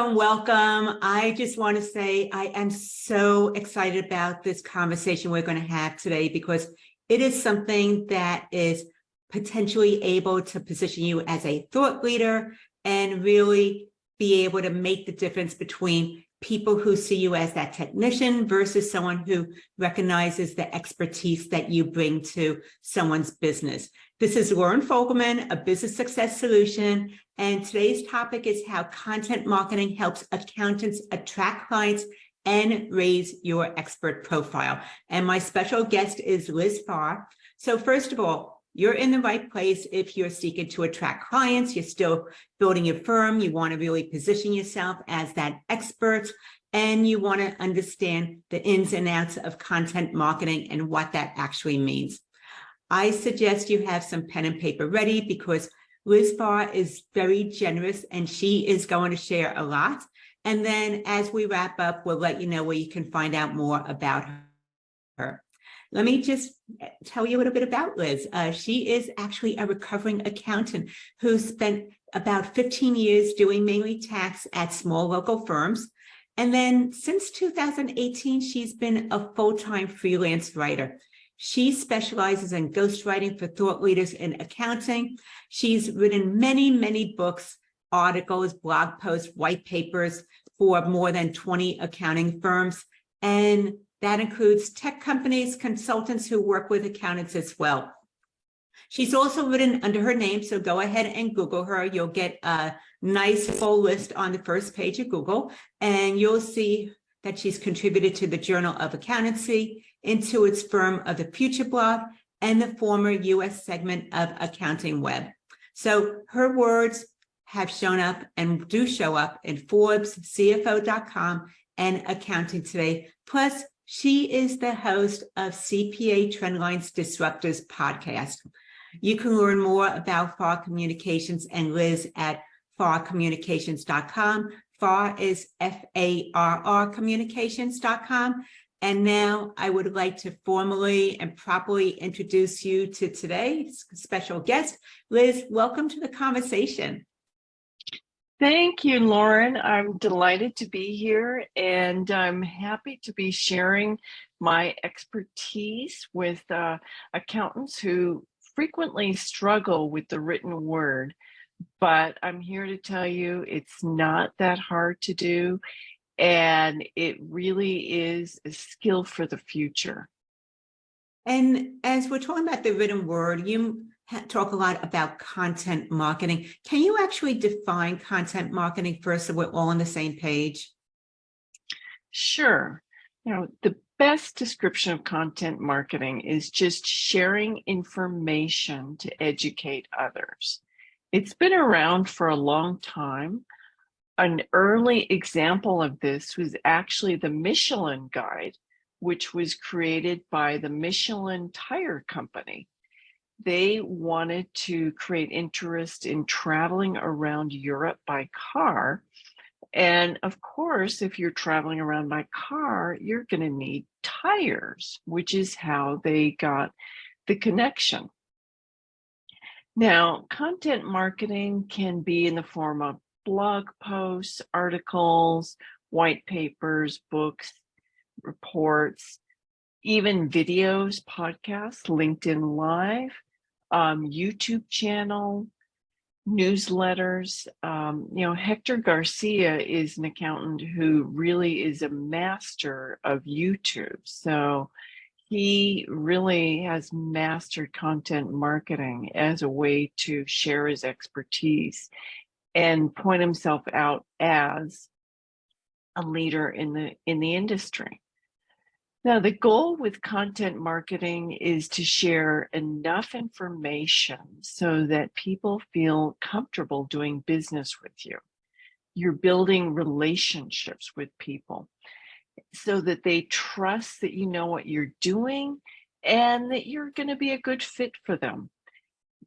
Welcome. I just want to say I am so excited about this conversation we're going to have today because it is something that is potentially able to position you as a thought leader and really be able to make the difference between people who see you as that technician versus someone who recognizes the expertise that you bring to someone's business. This is Lauren Fogelman, a business success solution, and today's topic is how content marketing helps accountants attract clients and raise your expert profile. And my special guest is Liz Farr. So first of all, you're in the right place if you're seeking to attract clients, you're still building your firm, you want to really position yourself as that expert, and you want to understand the ins and outs of content marketing and what that actually means. I suggest you have some pen and paper ready because Liz Farr is very generous and she is going to share a lot. And then as we wrap up, we'll let you know where you can find out more about her. Let me just tell you a little bit about Liz. She is actually a recovering accountant who spent about 15 years doing mainly tax at small local firms. And then since 2018, she's been a full-time freelance writer. She specializes in ghostwriting for thought leaders in accounting. She's written many, many books, articles, blog posts, white papers for more than 20 accounting firms. And that includes tech companies, consultants who work with accountants as well. She's also written under her name, so go ahead and Google her. You'll get a nice full list on the first page of Google, and you'll see that she's contributed to the Journal of Accountancy, Intuit's Firm of the Future blog, and the former U.S. segment of Accounting Web. So her words have shown up and do show up in Forbes, CFO.com, and Accounting Today. Plus, she is the host of CPA Trendline's Disruptors podcast. You can learn more about Farr Communications and Liz at farrcommunications.com. Farr is Farr Communications.com. And now I would like to formally and properly introduce you to today's special guest. Liz, welcome to the conversation. Thank you, Lauren. I'm delighted to be here, and I'm happy to be sharing my expertise with accountants who frequently struggle with the written word. But I'm here to tell you it's not that hard to do, and it really is a skill for the future. And as we're talking about the written word, you talk a lot about content marketing. Can you actually define content marketing first so we're all on the same page? Sure. The best description of content marketing is just sharing information to educate others. It's been around for a long time. An early example of this was actually the Michelin Guide, which was created by the Michelin Tire Company. They wanted to create interest in traveling around Europe by car. And of course, if you're traveling around by car, you're going to need tires, which is how they got the connection. Now, content marketing can be in the form of blog posts, articles, white papers, books, reports, even videos, podcasts, LinkedIn Live, YouTube channel, newsletters. Hector Garcia is an accountant who really is a master of YouTube. So he really has mastered content marketing as a way to share his expertise and point himself out as a leader in the industry. Now, the goal with content marketing is to share enough information so that people feel comfortable doing business with you. You're building relationships with people so that they trust that you know what you're doing and that you're going to be a good fit for them.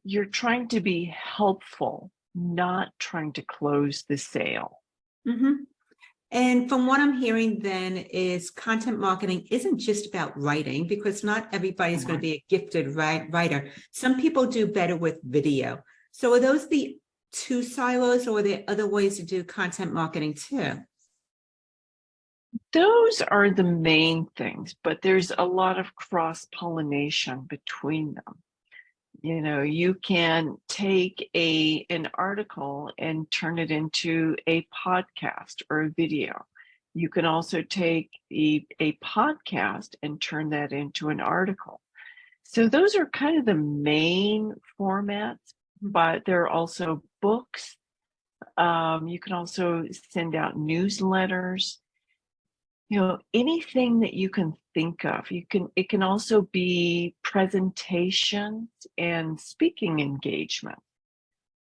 You're trying to be helpful, not trying to close the sale. Mm-hmm. And from what I'm hearing then is content marketing isn't just about writing, because not everybody's going to be a gifted writer. Some people do better with video. So are those the two silos, or are there other ways to do content marketing too? Those are the main things, but there's a lot of cross-pollination between them. You know, you can take an article and turn it into a podcast or a video. You can also take a podcast and turn that into an article. So those are kind of the main formats, but there are also books. You can also send out newsletters. You know, anything that you can think of. It can also be presentations and speaking engagement.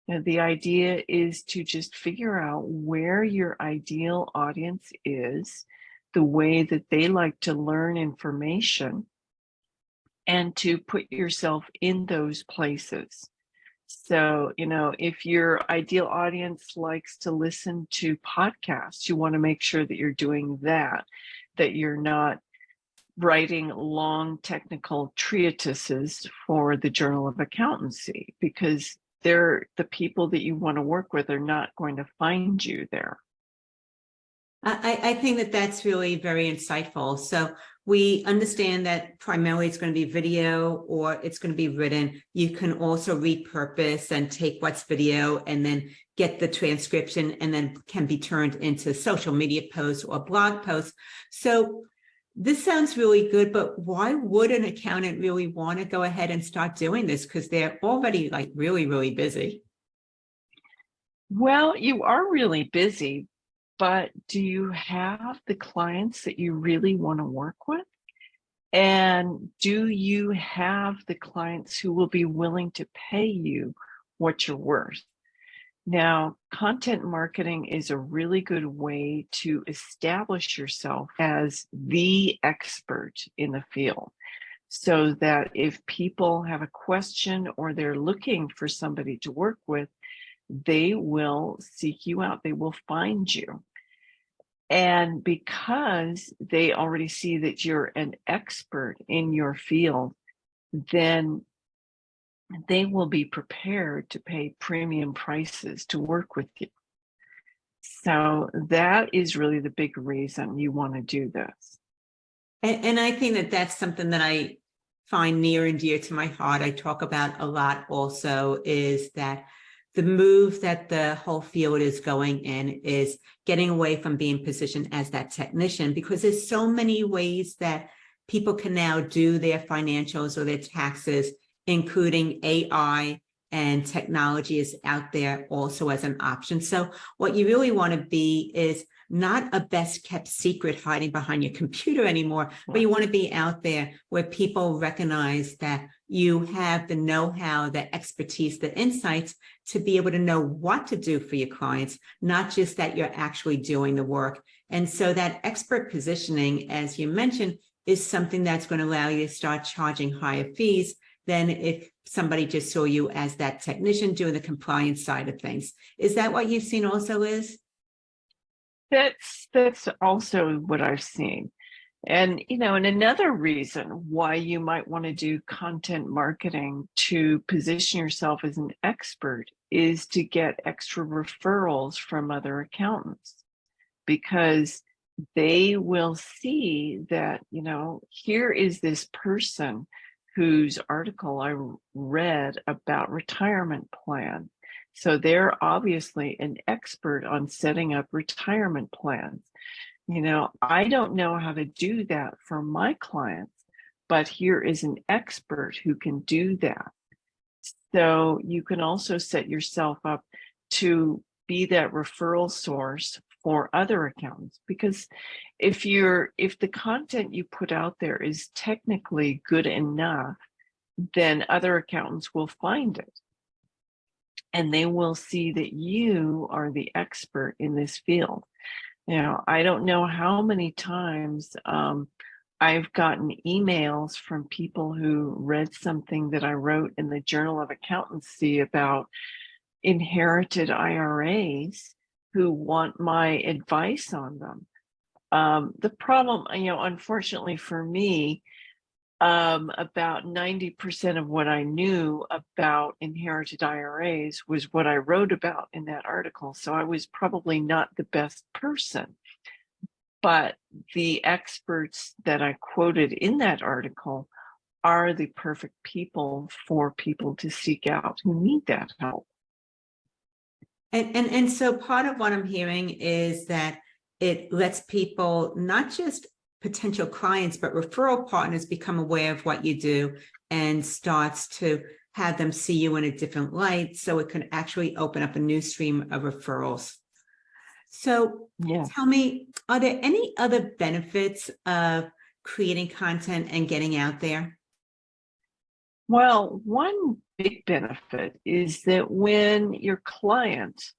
You know, the idea is to just figure out where your ideal audience is, the way that they like to learn information, and to put yourself in those places. So, you know, if your ideal audience likes to listen to podcasts, you want to make sure that you're doing that, that you're not writing long technical treatises for the Journal of Accountancy, because they're the people that you want to work with are not going to find you there. I think that that's really very insightful. So we understand that primarily it's going to be video or it's going to be written. You can also repurpose and take what's video and then get the transcription and then can be turned into social media posts or blog posts. So this sounds really good, but why would an accountant really want to go ahead and start doing this? Because they're already like really, really busy. Well, you are really busy, but do you have the clients that you really want to work with? And do you have the clients who will be willing to pay you what you're worth? Now, content marketing is a really good way to establish yourself as the expert in the field, so that if people have a question or they're looking for somebody to work with, they will seek you out, they will find you. And because they already see that you're an expert in your field, then they will be prepared to pay premium prices to work with you. So that is really the big reason you want to do this. And I think that that's something that I find near and dear to my heart. I talk about a lot also is that the move that the whole field is going in is getting away from being positioned as that technician, because there's so many ways that people can now do their financials or their taxes, including AI, and technology is out there also as an option. So what you really want to be is not a best kept secret hiding behind your computer anymore, but you want to be out there where people recognize that you have the know-how, the expertise, the insights to be able to know what to do for your clients, not just that you're actually doing the work. And so that expert positioning, as you mentioned, is something that's going to allow you to start charging higher fees than if somebody just saw you as that technician doing the compliance side of things. Is that what you've seen also, Liz? That's also what I've seen. And, you know, and another reason why you might want to do content marketing to position yourself as an expert is to get extra referrals from other accountants, because they will see that, you know, here is this person whose article I read about retirement plan. So they're obviously an expert on setting up retirement plans. You know, I don't know how to do that for my clients, but here is an expert who can do that. So you can also set yourself up to be that referral source for other accountants, because if the content you put out there is technically good enough, then other accountants will find it and they will see that you are the expert in this field. You know, I don't know how many times I've gotten emails from people who read something that I wrote in the Journal of Accountancy about inherited IRAs who want my advice on them. The problem, you know, unfortunately for me, About 90% of what I knew about inherited IRAs was what I wrote about in that article. So I was probably not the best person. But the experts that I quoted in that article are the perfect people for people to seek out who need that help. And so part of what I'm hearing is that it lets people, not just potential clients, but referral partners, become aware of what you do and starts to have them see you in a different light. So it can actually open up a new stream of referrals. So Yeah. tell me, are there any other benefits of creating content and getting out there? Well, one big benefit is that when your client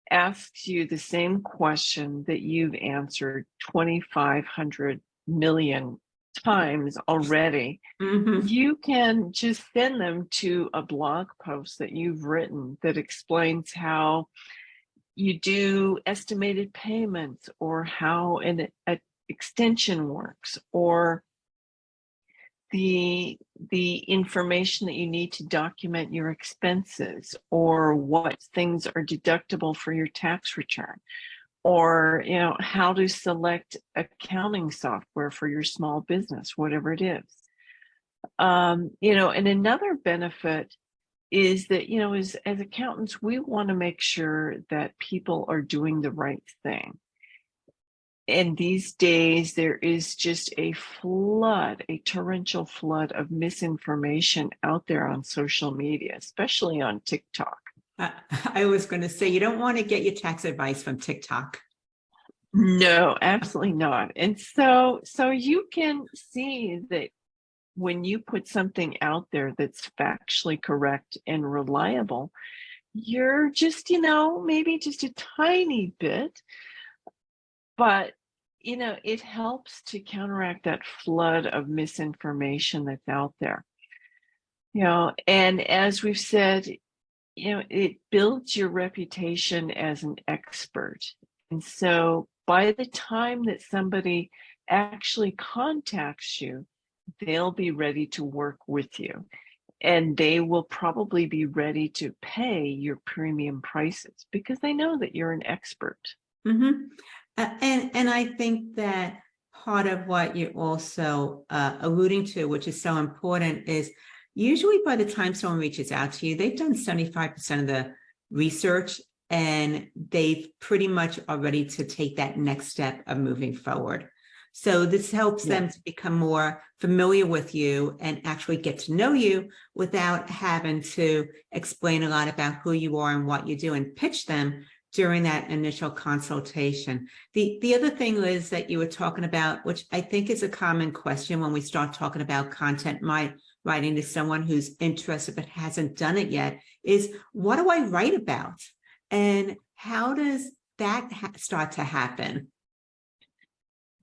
asks you the same question that you've answered 2,500 million times already, Mhm. you can just send them to a blog post that you've written that explains how you do estimated payments, or how an extension works, or the information that you need to document your expenses, or what things are deductible for your tax return, or how to select accounting software for your small business, whatever it is. And another benefit is that, as accountants, we want to make sure that people are doing the right thing. And these days, there is just a torrential flood of misinformation out there on social media, especially on TikTok. I was going to say, you don't want to get your tax advice from TikTok. No, absolutely not. And so you can see that when you put something out there that's factually correct and reliable, you're just, maybe just a tiny bit, but it helps to counteract that flood of misinformation that's out there. And as we've said, it builds your reputation as an expert. And so by the time that somebody actually contacts you, they'll be ready to work with you. And they will probably be ready to pay your premium prices because they know that you're an expert. Mm-hmm. And I think that part of what you're also alluding to, which is so important, is usually by the time someone reaches out to you, they've done 75% of the research and they've pretty much are ready to take that next step of moving forward. So this helps them to become more familiar with you and actually get to know you without having to explain a lot about who you are and what you do and pitch them during that initial consultation. The other thing, Liz, that you were talking about, which I think is a common question when we start talking about content writing to someone who's interested but hasn't done it yet, is what do I write about? And how does that start to happen?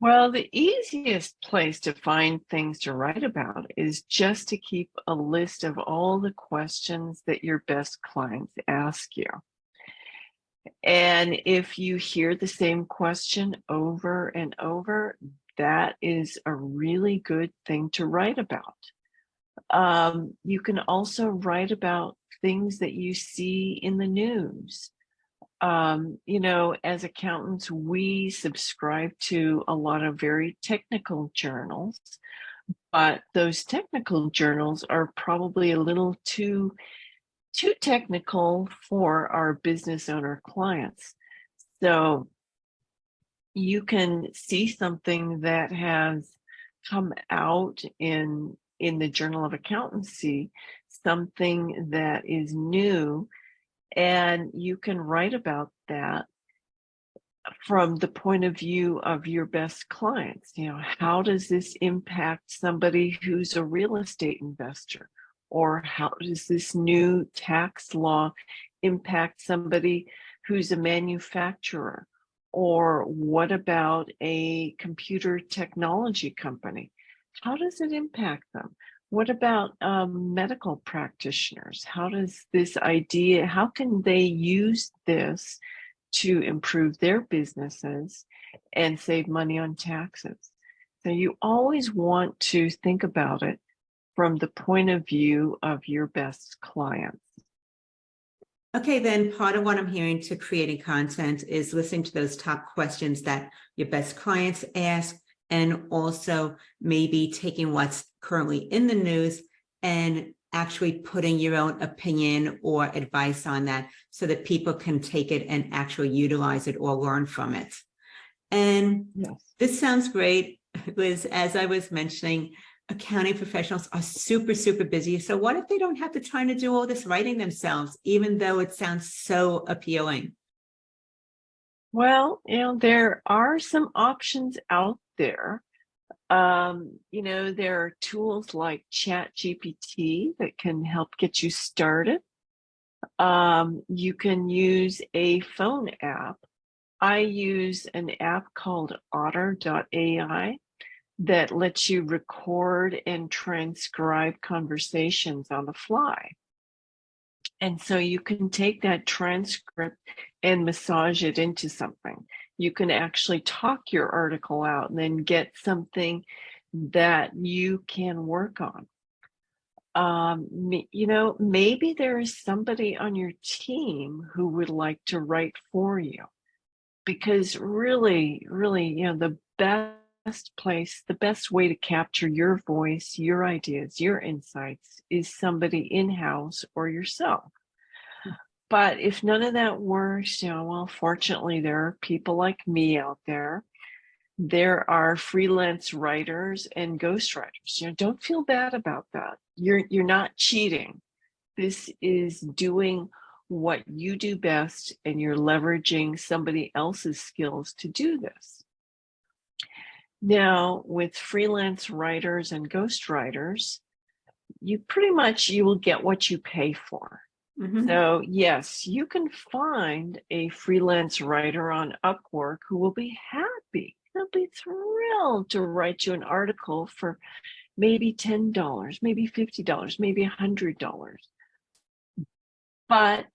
Well, the easiest place to find things to write about is just to keep a list of all the questions that your best clients ask you. And if you hear the same question over and over, that is a really good thing to write about. You can also write about things that you see in the news. As accountants, we subscribe to a lot of very technical journals, but those technical journals are probably a little too technical for our business owner clients. So you can see something that has come out in the Journal of Accountancy, something that is new, and you can write about that from the point of view of your best clients. How does this impact somebody who's a real estate investor? Or how does this new tax law impact somebody who's a manufacturer? Or what about a computer technology company? How does it impact them? What about medical practitioners? How can they use this to improve their businesses and save money on taxes? So you always want to think about it from the point of view of your best clients. Okay, then part of what I'm hearing to creating content is listening to those top questions that your best clients ask, and also maybe taking what's currently in the news and actually putting your own opinion or advice on that so that people can take it and actually utilize it or learn from it. And Yes. this sounds great, Liz. As I was mentioning, accounting professionals are super, super busy. So what if they don't have the time to do all this writing themselves, even though it sounds so appealing? Well, there are some options out there. There are tools like ChatGPT that can help get you started. You can use a phone app. I use an app called otter.ai that lets you record and transcribe conversations on the fly. And so you can take that transcript and massage it into something. You can actually talk your article out and then get something that you can work on. Maybe there is somebody on your team who would like to write for you, because really, the best way to capture your voice, your ideas, your insights is somebody in-house or yourself. But if none of that works, well, fortunately, there are people like me out there. There are freelance writers and ghostwriters. Don't feel bad about that. You're not cheating. This is doing what you do best, and you're leveraging somebody else's skills to do this. Now, with freelance writers and ghostwriters, you will get what you pay for. Mhm. So yes, you can find a freelance writer on Upwork who will be happy. They'll be thrilled to write you an article for maybe $10, maybe $50, maybe $100. But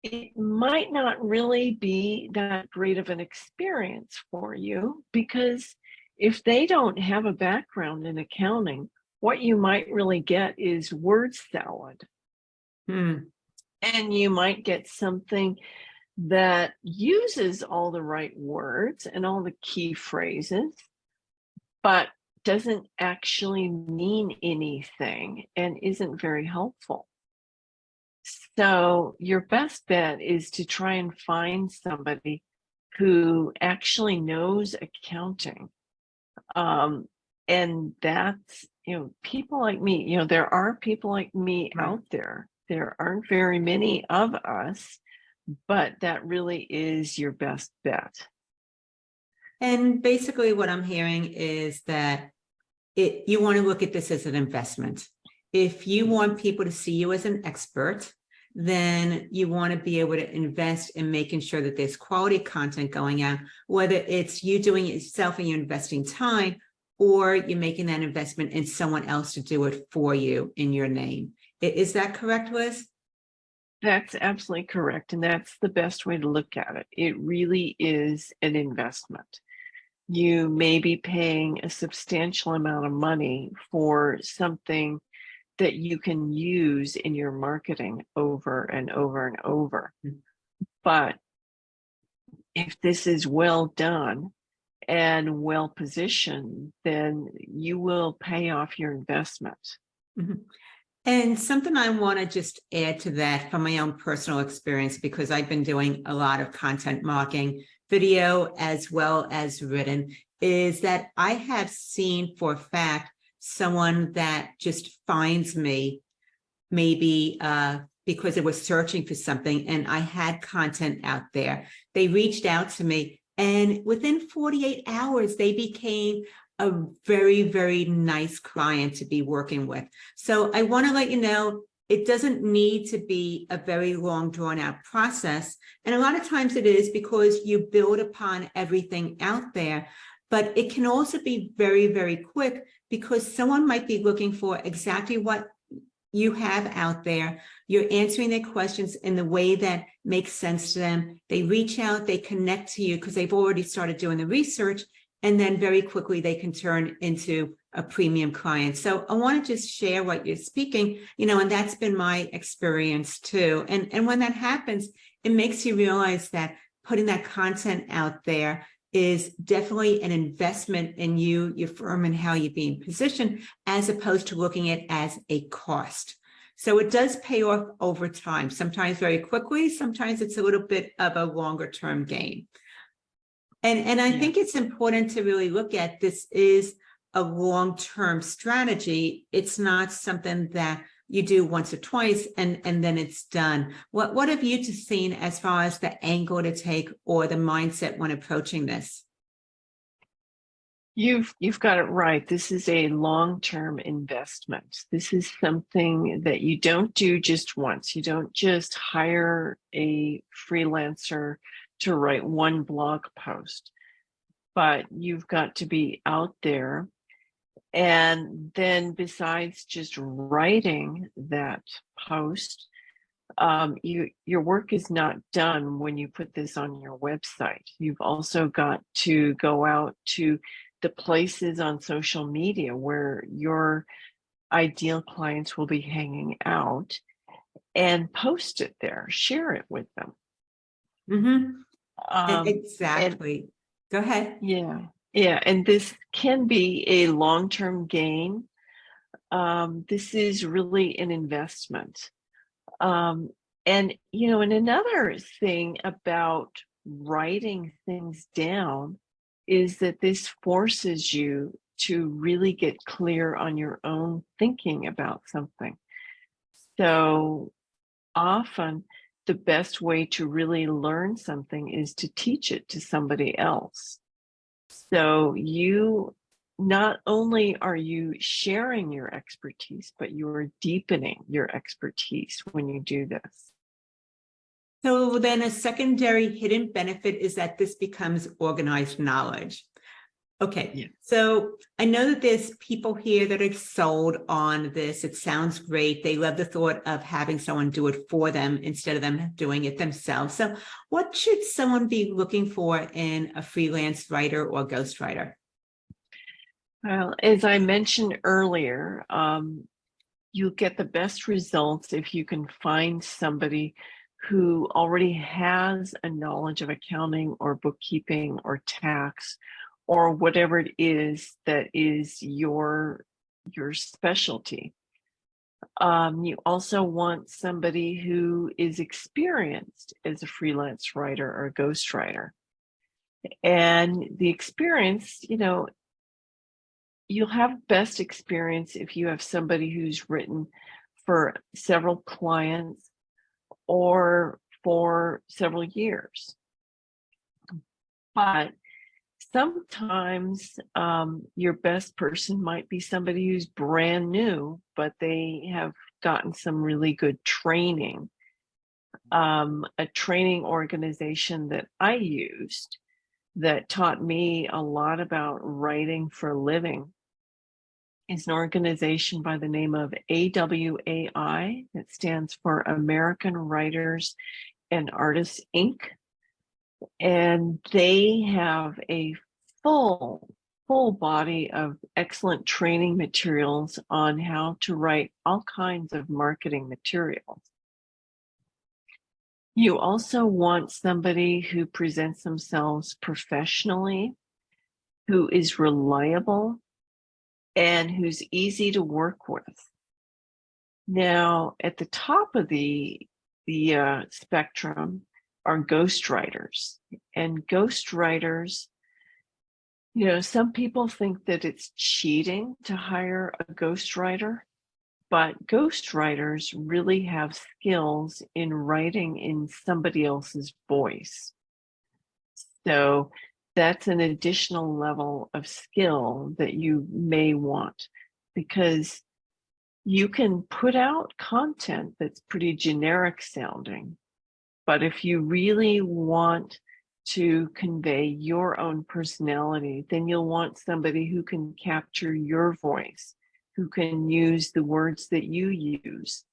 it might not really be that great of an experience for you, because if they don't have a background in accounting, what you might really get is word salad. Hmm. And you might get something that uses all the right words and all the key phrases, but doesn't actually mean anything and isn't very helpful. So your best bet is to try and find somebody who actually knows accounting. And that's, people like me, there are people like me Right. out there. There aren't very many of us, but that really is your best bet. And basically what I'm hearing is that you want to look at this as an investment. If you want people to see you as an expert, then you want to be able to invest in making sure that there's quality content going out, whether it's you doing it yourself and you're investing time, or you're making that investment in someone else to do it for you in your name. Is that correct, Liz? That's absolutely correct. And that's the best way to look at it. It really is an investment. You may be paying a substantial amount of money for something that you can use in your marketing over and over and over. But if this is well done and well positioned, then you will pay off your investment. Mhm. And something I want to just add to that from my own personal experience, because I've been doing a lot of content marketing, video as well as written, is that I have seen for a fact someone that just finds me maybe because they were searching for something and I had content out there. They reached out to me, and within 48 hours, they became a very, very nice client to be working with. So I want to let you know, it doesn't need to be a very long, drawn out process. And a lot of times it is, because you build upon everything out there. But it can also be very, very quick, because someone might be looking for exactly what you have out there. You're answering their questions in the way that makes sense to them. They reach out, they connect to you because they've already started doing the research, and then very quickly they can turn into a premium client. So I want to just share what you're speaking, and that's been my experience too. And when that happens, it makes you realize that putting that content out there is definitely an investment in you, your firm, and how you're being positioned, as opposed to looking at it as a cost. So it does pay off over time, sometimes very quickly, sometimes it's a little bit of a longer term gain. And I think it's important to really look at this is a long-term strategy. It's not something that you do once or twice and then it's done. What have you seen as far as the angle to take or the mindset when approaching this? You've got it right. This is a long-term investment. This is something that you don't do just once. You don't just hire a freelancer to write one blog post, but you've got to be out there. And then besides just writing that post, your work is not done when you put this on your website. You've also got to go out to the places on social media where your ideal clients will be hanging out and post it there, share it with them. Exactly. Go ahead. Yeah. And this can be a long-term gain. This is really an investment. And another thing about writing things down is that this forces you to really get clear on your own thinking about something. So often the best way to really learn something is to teach it to somebody else. So you not only are you sharing your expertise, but you are deepening your expertise when you do this. So then a secondary hidden benefit is that this becomes organized knowledge. Okay, yeah. So I know that there's people here that are sold on this. It sounds great. They love the thought of having someone do it for them instead of them doing it themselves. So what should someone be looking for in a freelance writer or ghostwriter? Well, as I mentioned earlier, you'll get the best results if you can find somebody who already has a knowledge of accounting or bookkeeping or tax or whatever it is that is your specialty. You also want somebody who is experienced as a freelance writer or a ghostwriter. And the experience, you'll have best experience if you have somebody who's written for several clients or for several years. But sometimes your best person might be somebody who's brand new, but they have gotten some really good training. A training organization that I used that taught me a lot about writing for a living is an organization by the name of AWAI, that stands for American Writers and Artists, Inc. And they have a full body of excellent training materials on how to write all kinds of marketing materials. You also want somebody who presents themselves professionally, who is reliable, and who's easy to work with. Now, at the top of the spectrum are ghostwriters. And ghostwriters, some people think that it's cheating to hire a ghostwriter, but ghostwriters really have skills in writing in somebody else's voice. So that's an additional level of skill that you may want, because you can put out content that's pretty generic sounding, but if you really want to convey your own personality, then you'll want somebody who can capture your voice, who can use the words that you use,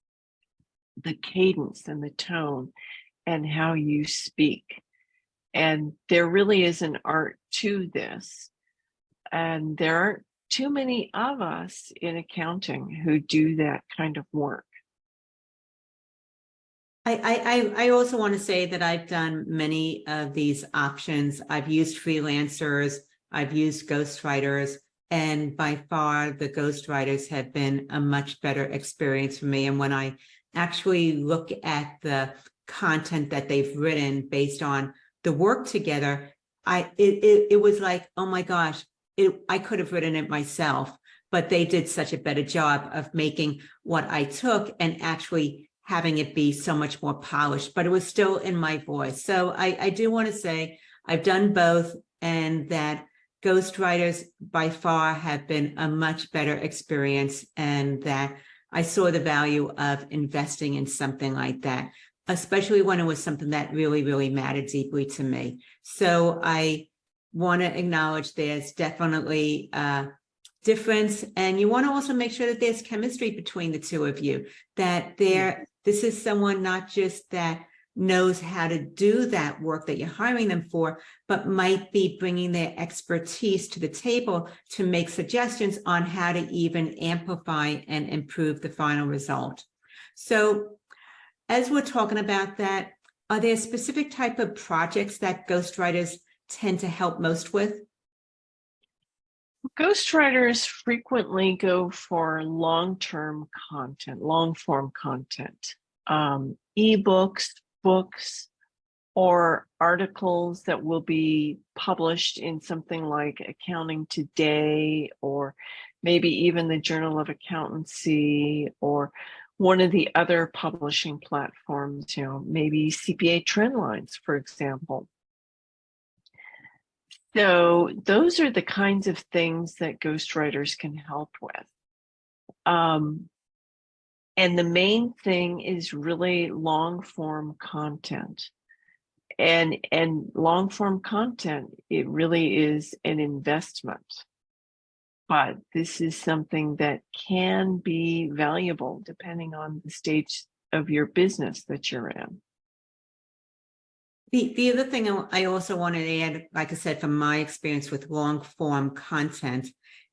the cadence and the tone, and how you speak. And there really is an art to this. And there aren't too many of us in accounting who do that kind of work. I also want to say that I've done many of these options. I've used freelancers, I've used ghostwriters, and by far the ghostwriters have been a much better experience for me. And when I actually look at the content that they've written based on the work together, it was like, oh my gosh, I could have written it myself, but they did such a better job of making what I took and actually having it be so much more polished, but it was still in my voice. So I do want to say I've done both, and that ghostwriters by far have been a much better experience, and that I saw the value of investing in something like that, especially when it was something that really, really mattered deeply to me. So I want to acknowledge there's definitely difference, and you want to also make sure that there's chemistry between the two of you, that this is someone not just that knows how to do that work that you're hiring them for, but might be bringing their expertise to the table to make suggestions on how to even amplify and improve the final result. So as we're talking about that, are there specific type of projects that ghostwriters tend to help most with? Ghostwriters frequently go for long-term content, long-form content, ebooks, books, or articles that will be published in something like Accounting Today, or maybe even the Journal of Accountancy, or one of the other publishing platforms, maybe CPA Trendlines, for example. So those are the kinds of things that ghostwriters can help with. And the main thing is really long form content. And long form content, it really is an investment. But this is something that can be valuable depending on the stage of your business that you're in. The other thing I also want to add, like I said, from my experience with long form content,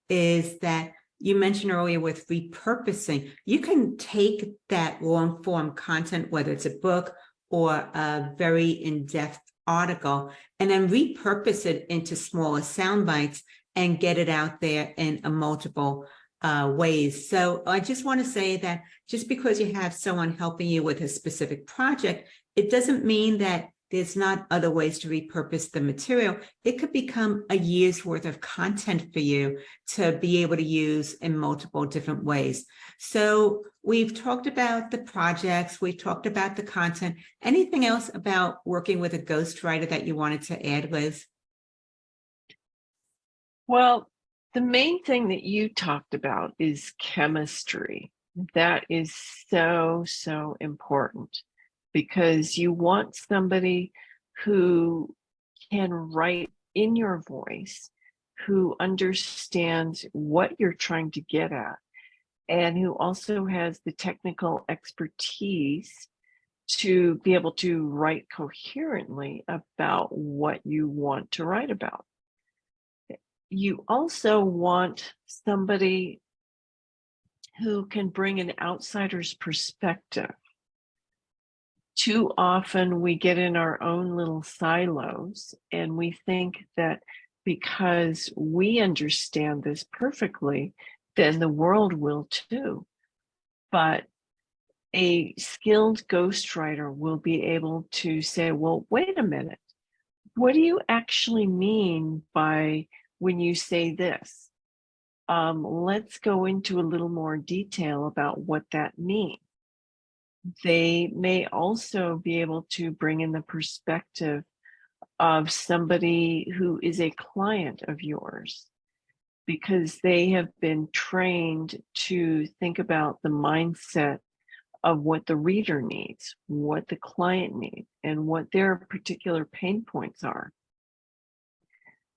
is that you mentioned earlier with repurposing, you can take that long form content, whether it's a book or a very in-depth article, and then repurpose it into smaller sound bites and get it out there in a multiple ways. So I just want to say that just because you have someone helping you with a specific project, it doesn't mean that there's not other ways to repurpose the material. It could become a year's worth of content for you to be able to use in multiple different ways. So we've talked about the projects, we've talked about the content. Anything else about working with a ghostwriter that you wanted to add, Liz? Well, the main thing that you talked about is chemistry. That is so, so important, because you want somebody who can write in your voice, who understands what you're trying to get at, and who also has the technical expertise to be able to write coherently about what you want to write about. You also want somebody who can bring an outsider's perspective. Too often we get in our own little silos and we think that because we understand this perfectly, then the world will too. But a skilled ghostwriter will be able to say, well, wait a minute, what do you actually mean by when you say this? Let's go into a little more detail about what that means. They may also be able to bring in the perspective of somebody who is a client of yours, because they have been trained to think about the mindset of what the reader needs, what the client needs, and what their particular pain points are.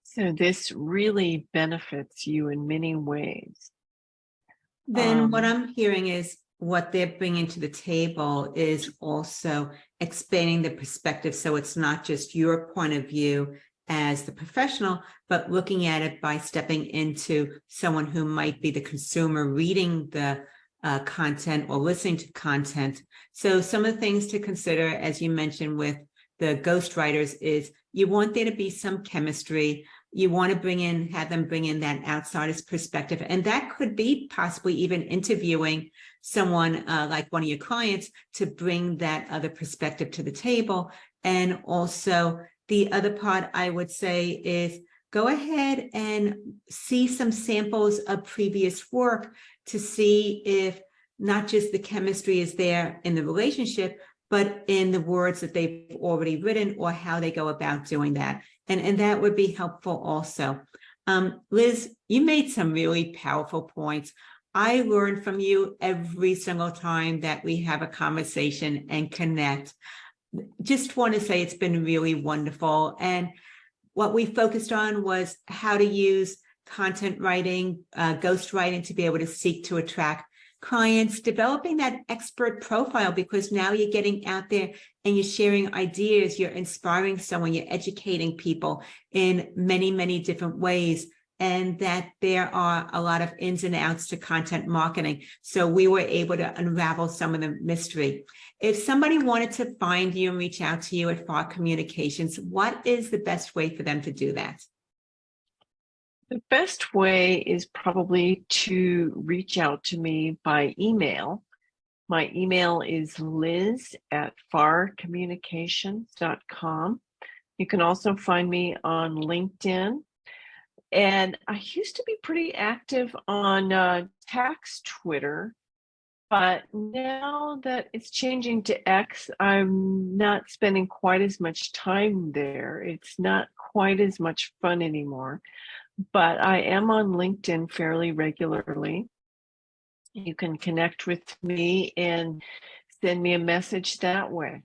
So this really benefits you in many ways. Then what I'm hearing is what they're bringing to the table is also expanding the perspective. So it's not just your point of view as the professional, but looking at it by stepping into someone who might be the consumer reading the content or listening to content. So some of the things to consider, as you mentioned with the ghostwriters, is you want there to be some chemistry. You want to have them bring in that outsider's perspective. And that could be possibly even interviewing someone like one of your clients to bring that other perspective to the table. And also the other part I would say is go ahead and see some samples of previous work to see if not just the chemistry is there in the relationship, but in the words that they've already written or how they go about doing that. And that would be helpful also. Liz, you made some really powerful points. I learn from you every single time that we have a conversation and connect. Just want to say it's been really wonderful. And what we focused on was how to use content writing, ghostwriting to be able to seek to attract clients, developing that expert profile, because now you're getting out there and you're sharing ideas, you're inspiring someone, you're educating people in many, many different ways, and that there are a lot of ins and outs to content marketing. So we were able to unravel some of the mystery. If somebody wanted to find you and reach out to you at Farr Communications, what is the best way for them to do that? The best way is probably to reach out to me by email. My email is liz@farrcommunications.com. You can also find me on LinkedIn. And I used to be pretty active on tax Twitter, but now that it's changing to X, I'm not spending quite as much time there. It's not quite as much fun anymore. But I am on LinkedIn fairly regularly. You can connect with me and send me a message that way.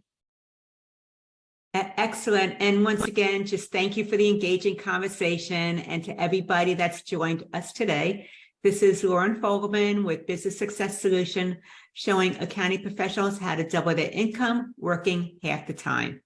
Excellent. And once again, just thank you for the engaging conversation, and to everybody that's joined us today. This is Lauren Fogelman with Business Success Solution, showing accounting professionals how to double their income working half the time.